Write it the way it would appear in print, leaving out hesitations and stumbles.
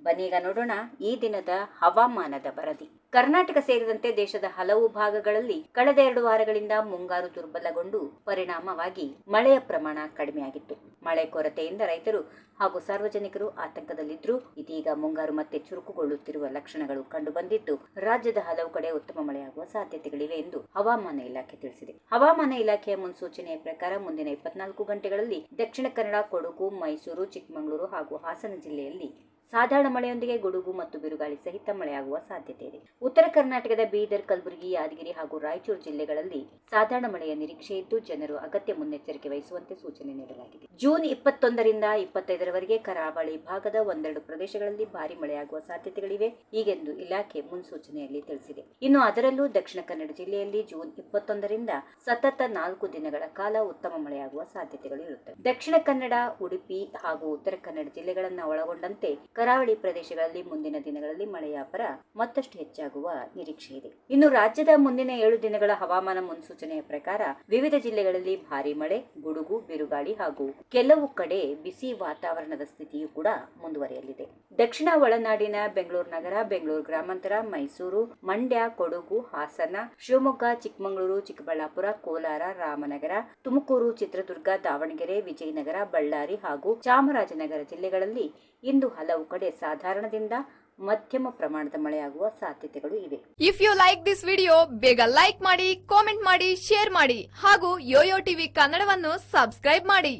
ಬನ್ನೀಗ ನೋಡೋಣ ಈ ದಿನದ ಹವಾಮಾನದ ವರದಿ. ಕರ್ನಾಟಕ ಸೇರಿದಂತೆ ದೇಶದ ಹಲವು ಭಾಗಗಳಲ್ಲಿ ಕಳೆದ 2 ವಾರಗಳಿಂದ ಮುಂಗಾರು ದುರ್ಬಲಗೊಂಡು ಪರಿಣಾಮವಾಗಿ ಮಳೆಯ ಪ್ರಮಾಣ ಕಡಿಮೆಯಾಗಿತ್ತು. ಮಳೆ ಕೊರತೆಯಿಂದ ರೈತರು ಹಾಗೂ ಸಾರ್ವಜನಿಕರು ಆತಂಕದಲ್ಲಿದ್ದರೂ ಇದೀಗ ಮುಂಗಾರು ಮತ್ತೆ ಚುರುಕುಗೊಳ್ಳುತ್ತಿರುವ ಲಕ್ಷಣಗಳು ಕಂಡುಬಂದಿದ್ದು, ರಾಜ್ಯದ ಹಲವು ಕಡೆ ಉತ್ತಮ ಮಳೆಯಾಗುವ ಸಾಧ್ಯತೆಗಳಿವೆ ಎಂದು ಹವಾಮಾನ ಇಲಾಖೆ ತಿಳಿಸಿದೆ. ಹವಾಮಾನ ಇಲಾಖೆಯ ಮುನ್ಸೂಚನೆಯ ಪ್ರಕಾರ ಮುಂದಿನ 24 ಗಂಟೆಗಳಲ್ಲಿ ದಕ್ಷಿಣ ಕನ್ನಡ, ಕೊಡಗು, ಮೈಸೂರು, ಚಿಕ್ಕಮಗಳೂರು ಹಾಗೂ ಹಾಸನ ಜಿಲ್ಲೆಯಲ್ಲಿ ಸಾಧಾರಣ ಮಳೆಯೊಂದಿಗೆ ಗುಡುಗು ಮತ್ತು ಬಿರುಗಾಳಿ ಸಹಿತ ಮಳೆಯಾಗುವ ಸಾಧ್ಯತೆ ಇದೆ. ಉತ್ತರ ಕರ್ನಾಟಕದ ಬೀದರ್, ಕಲಬುರಗಿ, ಯಾದಗಿರಿ ಹಾಗೂ ರಾಯಚೂರು ಜಿಲ್ಲೆಗಳಲ್ಲಿ ಸಾಧಾರಣ ಮಳೆಯ ನಿರೀಕ್ಷೆ ಇದ್ದು, ಜನರು ಅಗತ್ಯ ಮುನ್ನೆಚ್ಚರಿಕೆ ವಹಿಸುವಂತೆ ಸೂಚನೆ ನೀಡಲಾಗಿದೆ. ಜೂನ್ 21ರಿಂದ 25ರವರೆಗೆ ಕರಾವಳಿ ಭಾಗದ ಒಂದೆರಡು ಪ್ರದೇಶಗಳಲ್ಲಿ ಭಾರಿ ಮಳೆಯಾಗುವ ಸಾಧ್ಯತೆಗಳಿವೆ ಹೀಗೆಂದು ಇಲಾಖೆ ಮುನ್ಸೂಚನೆಯಲ್ಲಿ ತಿಳಿಸಿದೆ. ಇನ್ನು ಅದರಲ್ಲೂ ದಕ್ಷಿಣ ಕನ್ನಡ ಜಿಲ್ಲೆಯಲ್ಲಿ ಜೂನ್ 21ರಿಂದ ಸತತ 4 ದಿನಗಳ ಕಾಲ ಉತ್ತಮ ಮಳೆಯಾಗುವ ಸಾಧ್ಯತೆಗಳು ಇರುತ್ತವೆ. ದಕ್ಷಿಣ ಕನ್ನಡ, ಉಡುಪಿ ಹಾಗೂ ಉತ್ತರ ಕನ್ನಡ ಜಿಲ್ಲೆಗಳನ್ನು ಒಳಗೊಂಡಂತೆ ಕರಾವಳಿ ಪ್ರದೇಶಗಳಲ್ಲಿ ಮುಂದಿನ ದಿನಗಳಲ್ಲಿ ಮಳೆಯ ಅಬ್ಬರ ಮತ್ತಷ್ಟು ಹೆಚ್ಚಾಗುವ ನಿರೀಕ್ಷೆ ಇದೆ. ಇನ್ನು ರಾಜ್ಯದ ಮುಂದಿನ 7 ದಿನಗಳ ಹವಾಮಾನ ಮುನ್ಸೂಚನೆಯ ಪ್ರಕಾರ ವಿವಿಧ ಜಿಲ್ಲೆಗಳಲ್ಲಿ ಭಾರೀ ಮಳೆ, ಗುಡುಗು, ಬಿರುಗಾಳಿ ಹಾಗೂ ಕೆಲವು ಕಡೆ ಬಿಸಿ ವಾತಾವರಣದ ಸ್ಥಿತಿಯೂ ಕೂಡ ಮುಂದುವರಿಯಲಿದೆ. ದಕ್ಷಿಣ ಒಳನಾಡಿನ ಬೆಂಗಳೂರು ನಗರ, ಬೆಂಗಳೂರು ಗ್ರಾಮಾಂತರ, ಮೈಸೂರು, ಮಂಡ್ಯ, ಕೊಡಗು, ಹಾಸನ, ಶಿವಮೊಗ್ಗ, ಚಿಕ್ಕಮಗಳೂರು, ಚಿಕ್ಕಬಳ್ಳಾಪುರ, ಕೋಲಾರ, ರಾಮನಗರ, ತುಮಕೂರು, ಚಿತ್ರದುರ್ಗ, ದಾವಣಗೆರೆ, ವಿಜಯನಗರ, ಬಳ್ಳಾರಿ ಹಾಗೂ ಚಾಮರಾಜನಗರ ಜಿಲ್ಲೆಗಳಲ್ಲಿ ಇಂದು ಹಲವು ಕಡೆ ಸಾಧಾರಣದಿಂದ ಮಧ್ಯಮ ಪ್ರಮಾಣದ ಮಳೆಯಾಗುವ ಸಾಧ್ಯತೆಗಳು ಇವೆ. If you like this video, ಬೇಗ ಲೈಕ್ ಮಾಡಿ, ಕಾಮೆಂಟ್ ಮಾಡಿ, ಶೇರ್ ಮಾಡಿ ಹಾಗೂ ಯೋಯೋ ಟಿವಿ ಕನ್ನಡವನ್ನು ಸಬ್ಸ್ಕ್ರೈಬ್ ಮಾಡಿ.